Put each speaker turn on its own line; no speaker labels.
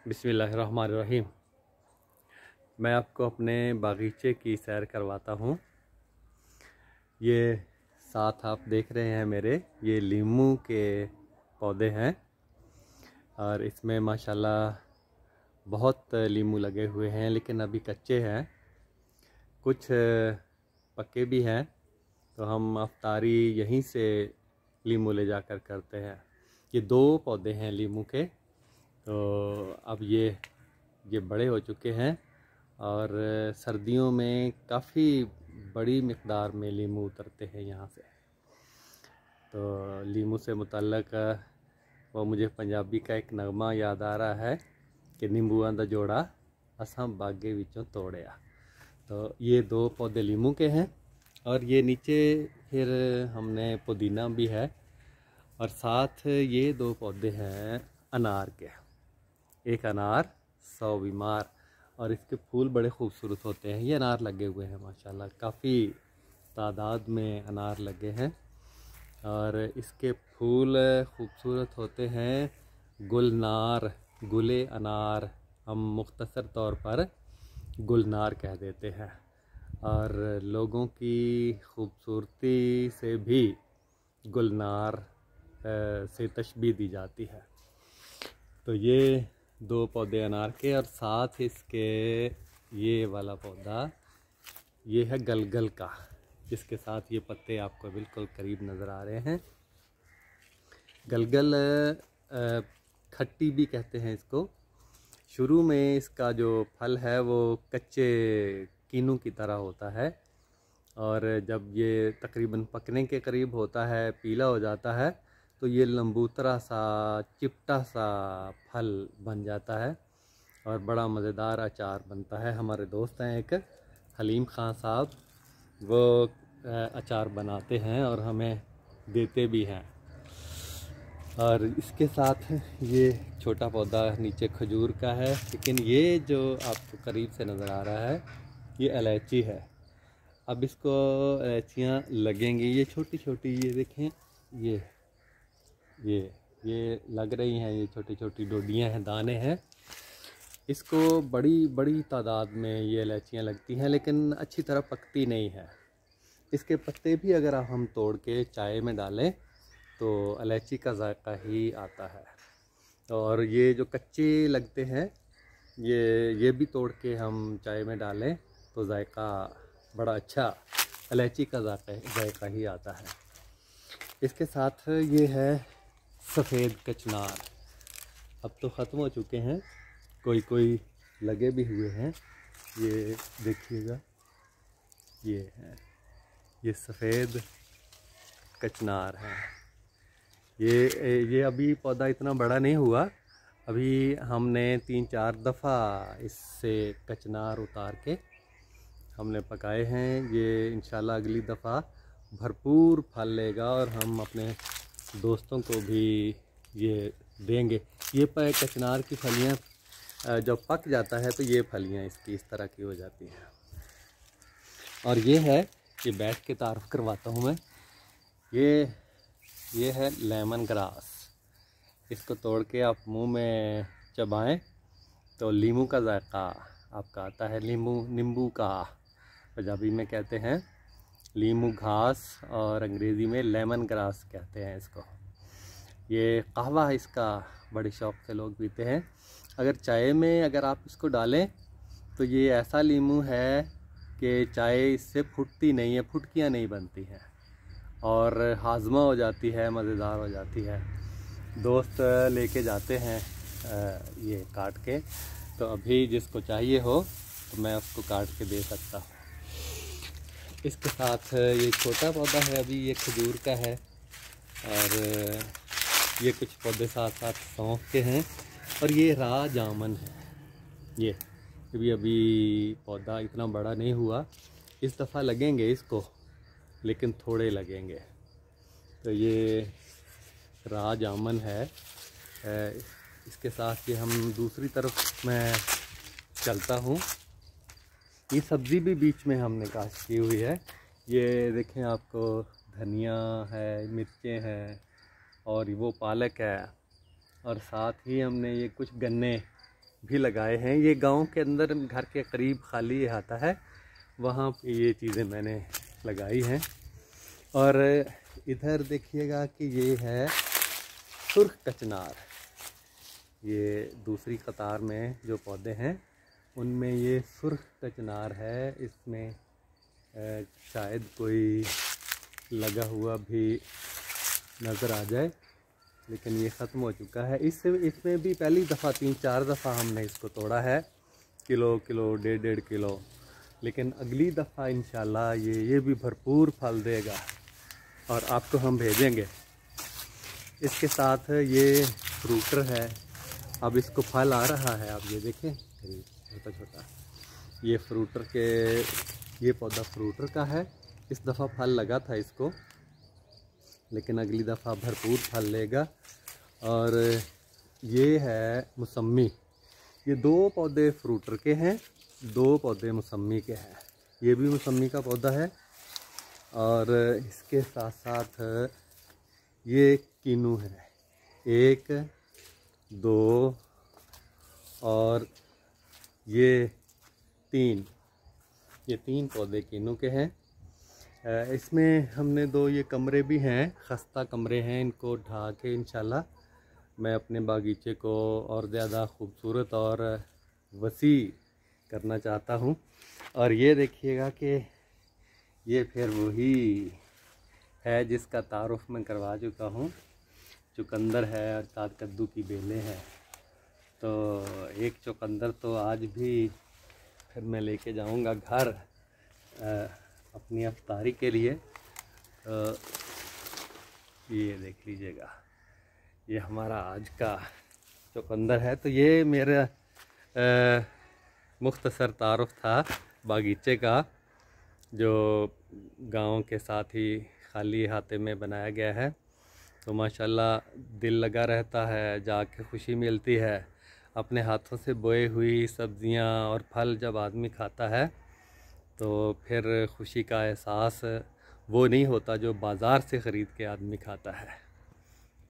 बिस्मिल्लाहिर्रहमानिर्रहीम। मैं आपको अपने बागीचे की सैर करवाता हूँ। ये साथ आप देख रहे हैं मेरे, ये लीमू के पौधे हैं और इसमें माशाल्लाह बहुत लीमू लगे हुए हैं, लेकिन अभी कच्चे हैं, कुछ पके भी हैं। तो हम अफ्तारी यहीं से लीमू ले जाकर करते हैं। ये 2 पौधे हैं लीमू के। तो अब ये बड़े हो चुके हैं और सर्दियों में काफ़ी बड़ी मिक़दार में लीमू उतरते हैं यहाँ से। तो लीमू से मुतल्लक़ वो मुझे पंजाबी का एक नगमा याद आ रहा है कि नींबूआं दा जोड़ा असां बागे विचों तोड़िया। तो ये 2 पौधे लीमू के हैं और ये नीचे फिर हमने पुदीना भी है और साथ ये 2 पौधे हैं अनार के। एक अनार 100 बीमार, और इसके फूल बड़े खूबसूरत होते हैं। ये अनार लगे हुए हैं माशाल्लाह, काफ़ी तादाद में अनार लगे हैं और इसके फूल खूबसूरत होते हैं। गुलनार, गुले अनार हम मुख्तसर तौर पर गुलनार कह देते हैं और लोगों की खूबसूरती से भी गुलनार से तशबीह दी जाती है। तो ये 2 पौधे अनार के और साथ इसके ये वाला पौधा ये है गलगल का, जिसके साथ ये पत्ते आपको बिल्कुल करीब नज़र आ रहे हैं। गलगल खट्टी भी कहते हैं इसको। शुरू में इसका जो फल है वो कच्चे कीनू की तरह होता है और जब ये तकरीबन पकने के करीब होता है, पीला हो जाता है, तो ये लंबूतरा सा चिपटा सा फल बन जाता है और बड़ा मज़ेदार अचार बनता है। हमारे दोस्त हैं एक हलीम खान साहब, वो अचार बनाते हैं और हमें देते भी हैं। और इसके साथ ये छोटा पौधा नीचे खजूर का है, लेकिन ये जो आपको करीब से नज़र आ रहा है ये इलायची है। अब इसको इलायचियाँ लगेंगी, ये छोटी छोटी, ये देखें, ये लग रही हैं, ये छोटी छोटी डोडियाँ हैं, दाने हैं। इसको बड़ी बड़ी तादाद में ये इलायचियाँ लगती हैं, लेकिन अच्छी तरह पकती नहीं है। इसके पत्ते भी अगर हम तोड़ के चाय में डालें तो इलायची का जायका ही आता है। और ये जो कच्चे लगते हैं ये भी तोड़ के हम चाय में डालें तो जायका बड़ा अच्छा इलायची का जायका ही आता है। इसके साथ ये है सफ़ेद कचनार। अब तो ख़त्म हो चुके हैं, कोई कोई लगे भी हुए हैं। ये देखिएगा, ये सफ़ेद कचनार है। ये अभी पौधा इतना बड़ा नहीं हुआ, अभी हमने 3-4 दफ़ा इससे कचनार उतार के हमने पकाए हैं। ये इंशाल्लाह अगली दफ़ा भरपूर फल लेगा और हम अपने दोस्तों को भी ये देंगे। ये कचनार की फलियाँ जब पक जाता है तो ये फलियाँ इसकी इस तरह की हो जाती हैं। और ये बैठ के तारुफ करवाता हूँ मैं। ये है लेमन ग्रास। इसको तोड़ के आप मुंह में चबाएं तो लीमू का जायका आपका आता है। नींबू का पंजाबी में कहते हैं लीमू घास और अंग्रेज़ी में लेमन ग्रास कहते हैं इसको। ये कहवा इसका बड़े शौक़ से लोग पीते हैं। अगर चाय में अगर आप इसको डालें तो ये ऐसा लीमू है कि चाय इससे फुटती नहीं है, फुटकियाँ नहीं बनती हैं और हाजमा हो जाती है, मज़ेदार हो जाती है। दोस्त लेके जाते हैं ये काट के, तो अभी जिसको चाहिए हो तो मैं उसको काट के दे सकता हूँ। इसके साथ ये छोटा पौधा है, अभी ये खजूर का है और ये कुछ पौधे साथ साथ सौंफ के हैं और ये राह जामन है। ये अभी पौधा इतना बड़ा नहीं हुआ, इस दफ़ा लगेंगे इसको, लेकिन थोड़े लगेंगे। तो ये राह जामन है। इसके साथ ये हम दूसरी तरफ मैं चलता हूँ। ये सब्ज़ी भी बीच में हमने काश्त की हुई है। ये देखें, आपको धनिया है, मिर्चें हैं और वो पालक है और साथ ही हमने ये कुछ गन्ने भी लगाए हैं। ये गांव के अंदर घर के करीब खाली आता है, वहाँ पे ये चीज़ें मैंने लगाई हैं। और इधर देखिएगा कि ये है सुर्ख कचनार। ये दूसरी कतार में जो पौधे हैं उनमें ये सुर्ख कचनार है। इसमें शायद कोई लगा हुआ भी नज़र आ जाए, लेकिन ये ख़त्म हो चुका है। इसमें भी पहली दफ़ा 3-4 दफ़ा हमने इसको तोड़ा है, किलो 1.5 किलो। लेकिन अगली दफ़ा इंशाल्लाह ये भी भरपूर फल देगा और आपको हम भेजेंगे। इसके साथ ये फ्रूटर है, अब इसको फल आ रहा है। आप ये देखें, छोटा छोटा ये फ्रूटर के, ये पौधा फ्रूटर का है। इस दफ़ा फल लगा था इसको, लेकिन अगली दफ़ा भरपूर फल लेगा। और ये है मौसम्मी। ये 2 पौधे फ्रूटर के हैं, 2 पौधे मौसम्मी के हैं। ये भी मौसम्मी का पौधा है। और इसके साथ साथ ये कीनू है, 1 2 और ये 3 पौधे कीनू के हैं। इसमें हमने 2 ये कमरे भी हैं, खस्ता कमरे हैं। इनको ढा के इंशाल्लाह मैं अपने बागीचे को और ज़्यादा खूबसूरत और वसी करना चाहता हूँ। और ये देखिएगा कि ये फिर वही है जिसका तारुफ मैं करवा चुका हूँ। चुकंदर है और साथ कद्दू की बेलें हैं। तो एक चुकंदर तो आज भी फिर मैं लेके जाऊँगा घर अपनी अफ्तारी के लिए। तो ये देख लीजिएगा, ये हमारा आज का चुकंदर है। तो ये मेरा मुख्तसर तारुफ था बागीचे का, जो गांव के साथ ही खाली अहाते में बनाया गया है। तो माशाल्लाह दिल लगा रहता है, जाके खुशी मिलती है। अपने हाथों से बोई हुई सब्जियां और फल जब आदमी खाता है तो फिर खुशी का एहसास वो नहीं होता जो बाज़ार से ख़रीद के आदमी खाता है।